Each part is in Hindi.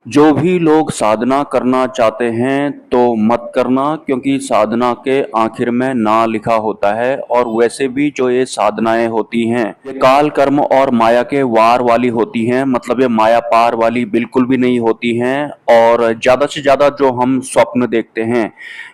जो भी लोग साधना करना चाहते हैं तो मत करना, क्योंकि साधना के आखिर में ना लिखा होता है। और वैसे भी जो ये साधनाएं होती हैं ये काल कर्म और माया के वार वाली होती हैं, मतलब ये माया पार वाली बिल्कुल भी नहीं होती हैं। और ज्यादा से ज्यादा जो हम स्वप्न देखते हैं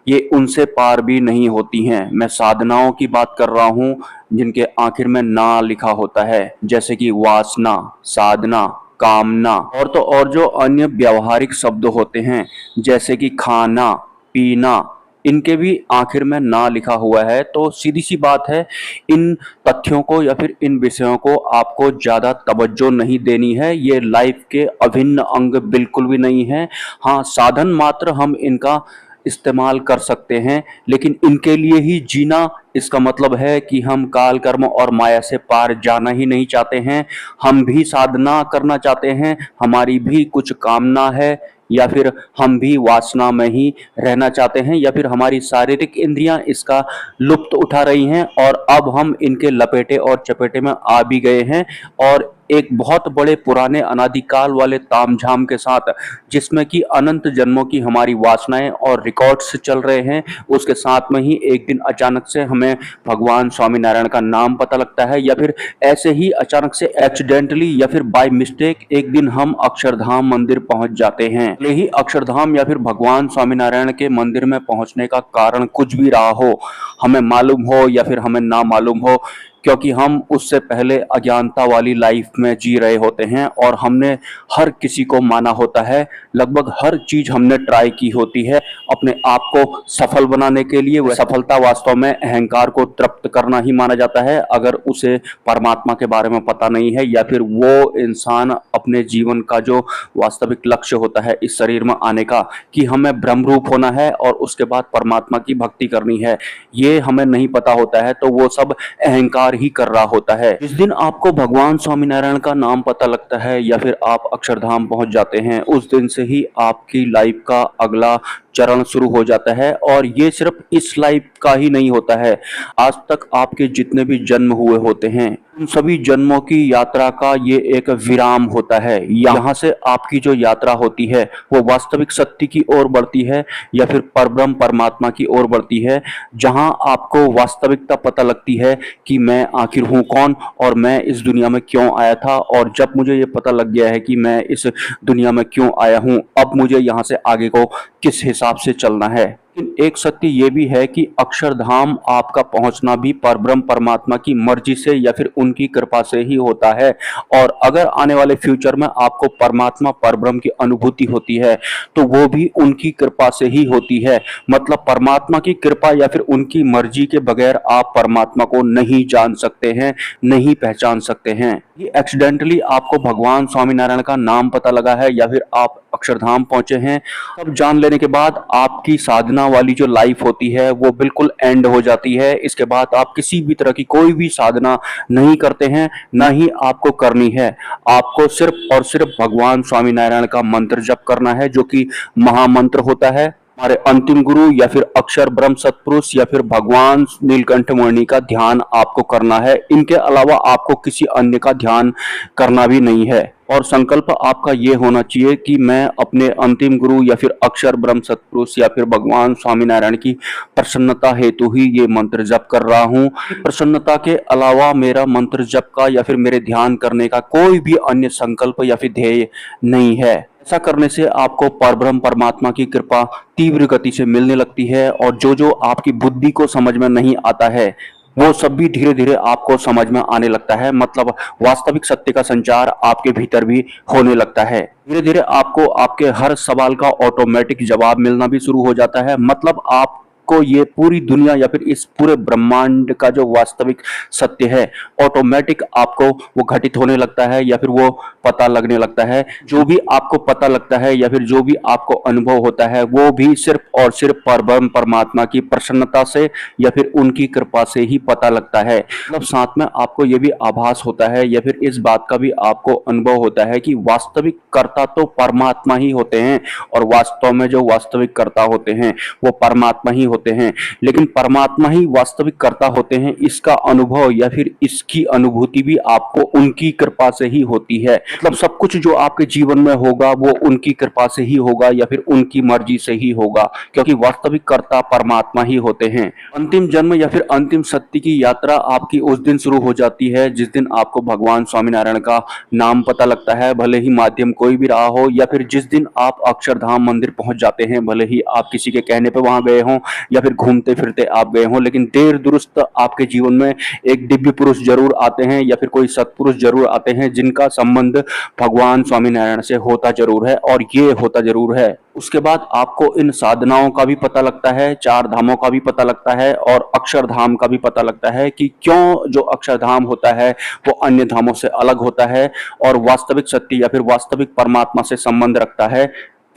ये उनसे पार भी नहीं होती हैं। मैं साधनाओं की बात कर रहा हूँ जिनके आखिर में ना लिखा होता है, जैसे कि वासना, साधना, कामना, और तो और जो अन्य व्यावहारिक शब्द होते हैं जैसे कि खाना, पीना, इनके भी आखिर में ना लिखा हुआ है। तो सीधी सी बात है, इन तथ्यों को या फिर इन विषयों को आपको ज्यादा तवज्जो नहीं देनी है। ये लाइफ के अभिन्न अंग बिल्कुल भी नहीं है। हाँ, साधन मात्र हम इनका इस्तेमाल कर सकते हैं, लेकिन इनके लिए ही जीना इसका मतलब है कि हम काल कर्म और माया से पार जाना ही नहीं चाहते हैं। हम भी साधना करना चाहते हैं, हमारी भी कुछ कामना है, या फिर हम भी वासना में ही रहना चाहते हैं, या फिर हमारी शारीरिक इंद्रियां इसका लुप्त उठा रही हैं और अब हम इनके लपेटे और चपेटे में आ भी गए हैं। और एक बहुत बड़े पुराने अनादिकाल वाले तामझाम के साथ, जिसमें कि अनंत जन्मों की हमारी वासनाएं और रिकॉर्ड्स चल रहे हैं, उसके साथ में ही एक दिन अचानक से हमें भगवान स्वामीनारायण का नाम पता लगता है, या फिर ऐसे ही अचानक से एक्सीडेंटली या फिर बाय मिस्टेक एक दिन हम अक्षरधाम मंदिर पहुंच जाते हैं। भले ही अक्षरधाम या फिर भगवान स्वामीनारायण के मंदिर में पहुंचने का कारण कुछ भी रहा हो, हमें मालूम हो या फिर हमें ना मालूम हो, क्योंकि हम उससे पहले अज्ञानता वाली लाइफ में जी रहे होते हैं और हमने हर किसी को माना होता है, लगभग हर चीज हमने ट्राई की होती है अपने आप को सफल बनाने के लिए। वह सफलता वास्तव में अहंकार को तृप्त करना ही माना जाता है, अगर उसे परमात्मा के बारे में पता नहीं है, या फिर वो इंसान अपने जीवन का जो वास्तविक लक्ष्य होता है इस शरीर में आने का, कि हमें ब्रह्मरूप होना है और उसके बाद परमात्मा की भक्ति करनी है, ये हमें नहीं पता होता है, तो वो सब अहंकार ही कर रहा होता है। जिस दिन आपको भगवान स्वामीनारायण का नाम पता लगता है या फिर आप अक्षरधाम पहुंच जाते हैं, उस दिन से ही आपकी लाइफ का अगला चरण शुरू हो जाता है। और ये सिर्फ इस लाइफ का ही नहीं होता है, आज तक आपके जितने भी जन्म हुए होते हैं उन सभी जन्मों की यात्रा का ये एक विराम होता है। यहाँ से आपकी जो यात्रा होती है वो वास्तविक सत्य की ओर बढ़ती है या फिर परब्रह्म परमात्मा की ओर बढ़ती है, जहाँ आपको वास्तविकता पता लगती है कि मैं आखिर हूँ कौन और मैं इस दुनिया में क्यों आया था। और जब मुझे ये पता लग गया है कि मैं इस दुनिया में क्यों आया हूँ, अब मुझे यहाँ से आगे को किस हिसाब से चलना है। लेकिन एक सत्य ये भी है कि अक्षरधाम आपका पहुंचना भी परब्रह्म परमात्मा की मर्जी से या फिर उनकी कृपा से ही होता है। और अगर आने वाले फ्यूचर में आपको परमात्मा परब्रह्म की अनुभूति होती है तो वो भी उनकी कृपा से ही होती है। मतलब परमात्मा की कृपा या फिर उनकी मर्जी के बगैर आप परमात्मा को नहीं जान सकते हैं, नहीं पहचान सकते हैं। ये एक्सीडेंटली आपको भगवान स्वामीनारायण का नाम पता लगा है या फिर आप अक्षरधाम पहुंचे हैं, तब जान लेने के बाद आपकी साधना वाली जो लाइफ होती है वो बिल्कुल एंड हो जाती है। इसके बाद आप किसी भी तरह की कोई भी साधना नहीं करते हैं, ना ही आपको करनी है। आपको सिर्फ और सिर्फ भगवान स्वामीनारायण का मंत्र जप करना है, जो कि महामंत्र होता है। हमारे अंतिम गुरु या फिर अक्षर ब्रह्म सतपुरुष या फिर भगवान नीलकंठ मुनि का ध्यान आपको करना है। इनके अलावा आपको किसी अन्य का ध्यान करना भी नहीं है। और संकल्प आपका ये होना चाहिए कि मैं अपने अंतिम गुरु या फिर अक्षर ब्रह्म सतपुरुष या फिर भगवान स्वामीनारायण की प्रसन्नता हेतु ही ये मंत्र जप कर रहा हूँ। प्रसन्नता के अलावा मेरा मंत्र जप का या फिर मेरे ध्यान करने का कोई भी अन्य संकल्प या फिर ध्येय नहीं है। ऐसा करने से आपको परब्रह्म परमात्मा की कृपा तीव्र गति से मिलने लगती है, और जो जो आपकी बुद्धि को समझ में नहीं आता है वो सब भी धीरे धीरे आपको समझ में आने लगता है। मतलब वास्तविक सत्य का संचार आपके भीतर भी होने लगता है। धीरे धीरे आपको आपके हर सवाल का ऑटोमेटिक जवाब मिलना भी शुरू हो जाता है। मतलब आपको ये पूरी दुनिया या फिर इस पूरे ब्रह्मांड का जो वास्तविक सत्य है ऑटोमेटिक आपको वो घटित होने लगता है या फिर वो पता लगने लगता है। जो भी आपको पता लगता है या फिर जो भी आपको अनुभव होता है वो भी सिर्फ और सिर्फ परब्रह्म परमात्मा की प्रसन्नता से या फिर उनकी कृपा से ही पता लगता है। मतलब साथ में आपको ये भी आभास होता है या फिर इस बात का भी आपको अनुभव होता है कि वास्तविक कर्ता तो परमात्मा ही होते हैं, और वास्तव में जो वास्तविक कर्ता होते हैं वो परमात्मा ही होते हैं, लेकिन परमात्मा ही वास्तविक कर्ता होते हैं। इसका अनुभव या फिर इसकी अनुभूति भी आपको उनकी कृपा से ही होती है। मतलब सब कुछ जो आपके जीवन में होगा वो उनकी कृपा से ही होगा या फिर उनकी मर्जी से ही होगा, क्योंकि वास्तविक कर्ता परमात्मा ही होते हैं। अंतिम जन्म या फिर अंतिम सत्य की यात्रा आपकी उस दिन शुरू हो जाती है जिस दिन आपको भगवान स्वामीनारायण का नाम पता लगता है, भले ही माध्यम कोई भी रहा हो, या फिर जिस दिन आप अक्षरधाम मंदिर पहुंच जाते हैं, भले ही आप किसी के कहने पे वहां गए हों या फिर घूमते फिरते आप गए हों, लेकिन देर दुरुस्त आपके जीवन में एक दिव्य पुरुष जरूर आते हैं या फिर कोई सत्पुरुष जरूर आते हैं जिनका संबंध भगवान स्वामीनारायण से होता जरूर है, और ये होता जरूर है। उसके बाद आपको इन साधनाओं का भी पता लगता है, चार धामों का भी पता लगता है और अक्षरधाम का भी पता लगता है कि क्यों जो अक्षरधाम होता है वो अन्य धामों से अलग होता है और वास्तविक सत्य या फिर वास्तविक परमात्मा से संबंध रखता है,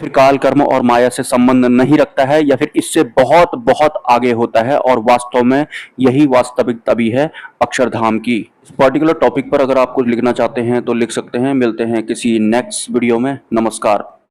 फिर काल कर्म और माया से संबंध नहीं रखता है या फिर इससे बहुत बहुत आगे होता है। और वास्तव में यही वास्तविकता भी है अक्षरधाम की। इस पर्टिकुलर टॉपिक पर अगर आप कुछ लिखना चाहते हैं तो लिख सकते हैं। मिलते हैं किसी नेक्स्ट वीडियो में। नमस्कार।